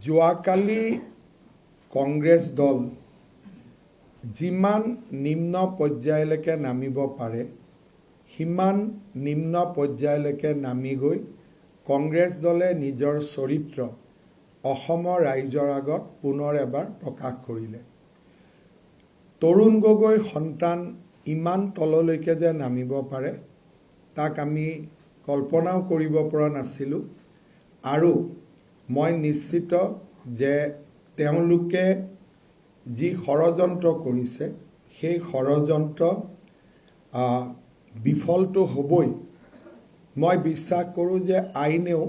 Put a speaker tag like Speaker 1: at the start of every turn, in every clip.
Speaker 1: যোৱাকালি কংগ্ৰেছ দল যিমান নিম্ন পৰ্যায়লৈকে নামিব পাৰে সিমান নিম্ন পৰ্যায়লৈকে নামি গৈ কংগ্ৰেছ দলে নিজৰ চৰিত্ৰ অসমৰ ৰাইজৰ আগত পুনৰ এবাৰ প্ৰকাশ কৰিলে। তৰুণ গগৈৰ সন্তান ইমান তললৈকে যে নামিব পাৰে তাক আমি কল্পনাও কৰিব পৰা নাছিলোঁ আৰু মই নিশ্চিত যে তেওঁলোকে যি ষড়যন্ত্ৰ কৰিছে সেই ষড়যন্ত্ৰ বিফলটো হ'বই। মই বিশ্বাস কৰোঁ যে আইনেও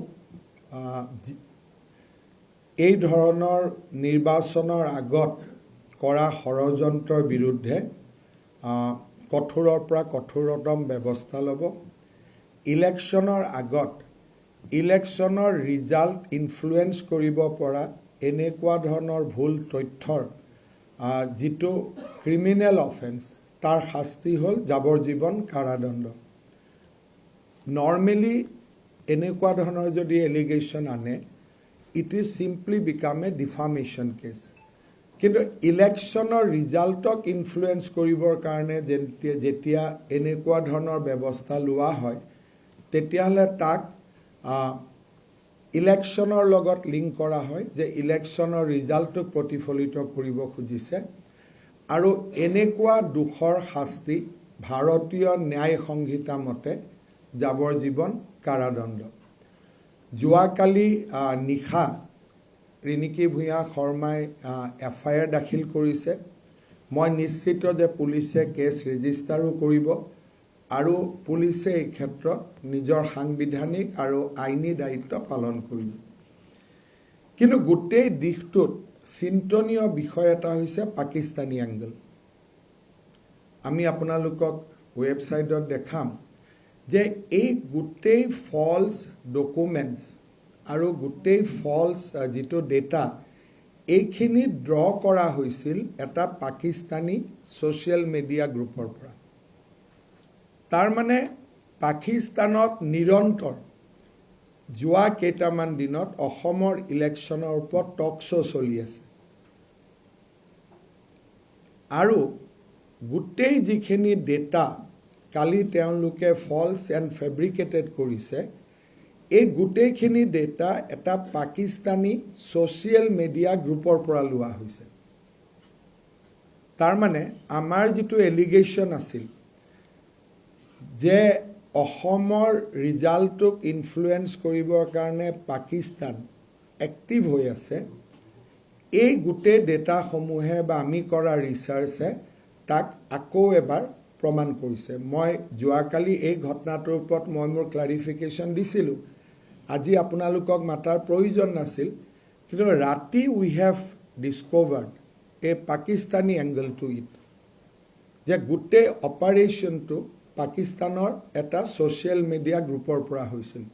Speaker 1: এই ধৰণৰ নিৰ্বাচনৰ আগত কৰা ষড়যন্ত্ৰৰ বিৰুদ্ধে কঠোৰৰ পৰা কঠোৰতম ব্যৱস্থা ল'ব। ইলেকশ্যনৰ আগত ইলেকশ্যনৰ ৰিজাল্ট ইনফ্লুৱেঞ্চ কৰিব পৰা এনেকুৱা ধৰণৰ ভুল তথ্যৰ যিটো ক্ৰিমিনেল অফেন্স তাৰ শাস্তি হ'ল যাৱজ্জীৱন কাৰাদণ্ড। নৰ্মেলি এনেকুৱা ধৰণৰ যদি এলিগেশ্যন আনে it is simply become a defamation case, কিন্তু ইলেকশ্যনৰ ৰিজাল্টক ইনফ্লুৱেঞ্চ কৰিবৰ কাৰণে যেতিয়া এনেকুৱা ধৰণৰ ব্যৱস্থা লোৱা হয় তেতিয়াহ'লে তাক ইলেকশ্যনৰ লগত লিংক কৰা হয় যে ইলেকশ্যনৰ ৰিজাল্টক প্ৰতিফলিত কৰিব খুজিছে আৰু এনেকুৱা দোষৰ শাস্তি ভাৰতীয় ন্যায় সংহিতা মতে যাৱজ্জীৱন কাৰাদণ্ড। যোৱাকালি নিশা ৰিণিকী ভূঞা শৰ্মাই FIR দাখিল কৰিছে। মই নিশ্চিত যে পুলিচে কেছ ৰেজিষ্টাৰো কৰিব আৰু পুলিচে এই ক্ষেত্ৰত নিজৰ সাংবিধানিক আৰু আইনী দায়িত্ব পালন কৰিব। কিন্তু গোটেই দিশটোত চিন্তনীয় বিষয় এটা হৈছে পাকিস্তানী এংগল। আমি আপোনালোকক ৱেবছাইটত দেখাম যে এই গোটেই ফলছ ডকুমেণ্টছ আৰু গোটেই ফলছ যিটো ডেটা এইখিনি ড্ৰ কৰা হৈছিল এটা পাকিস্তানী ছ'চিয়েল মিডিয়া গ্ৰুপৰ পৰা। তাৰমানে পাকিস্তানত নিৰন্তৰ যোৱা কেইটামান দিনত অসমৰ ইলেকশ্যনৰ ওপৰত টক শ্ব' চলি আছে আৰু গোটেই যিখিনি ডেটা কালি তেওঁলোকে ফলছ এণ্ড ফেব্ৰিকেটেড কৰিছে এই গোটেইখিনি ডেটা এটা পাকিস্তানী ছ'চিয়েল মিডিয়া গ্ৰুপৰ পৰা লোৱা হৈছে। তাৰমানে আমাৰ যিটো এলিগেশ্যন আছিল যে অসমৰ ৰিজাল্টটোক ইনফ্লুৱেঞ্চ কৰিবৰ কাৰণে পাকিস্তান এক্টিভ হৈ আছে, এই গোটেই ডেটাসমূহে বা আমি কৰা ৰিচাৰ্চে তাক আকৌ এবাৰ প্ৰমাণ কৰিছে। মই যোৱাকালি এই ঘটনাটোৰ ওপৰত মই মোৰ ক্লাৰিফিকেশ্যন দিছিলোঁ। আজি আপোনালোকক মাতাৰ প্ৰয়োজন নাছিল, কিন্তু ৰাতি we have discovered a Pakistani angle to it, যে গোটেই অপাৰেশ্যনটো পাকিস্তানৰ এটা ছ'চিয়েল মিডিয়া গ্ৰুপৰ পৰা হৈছিল।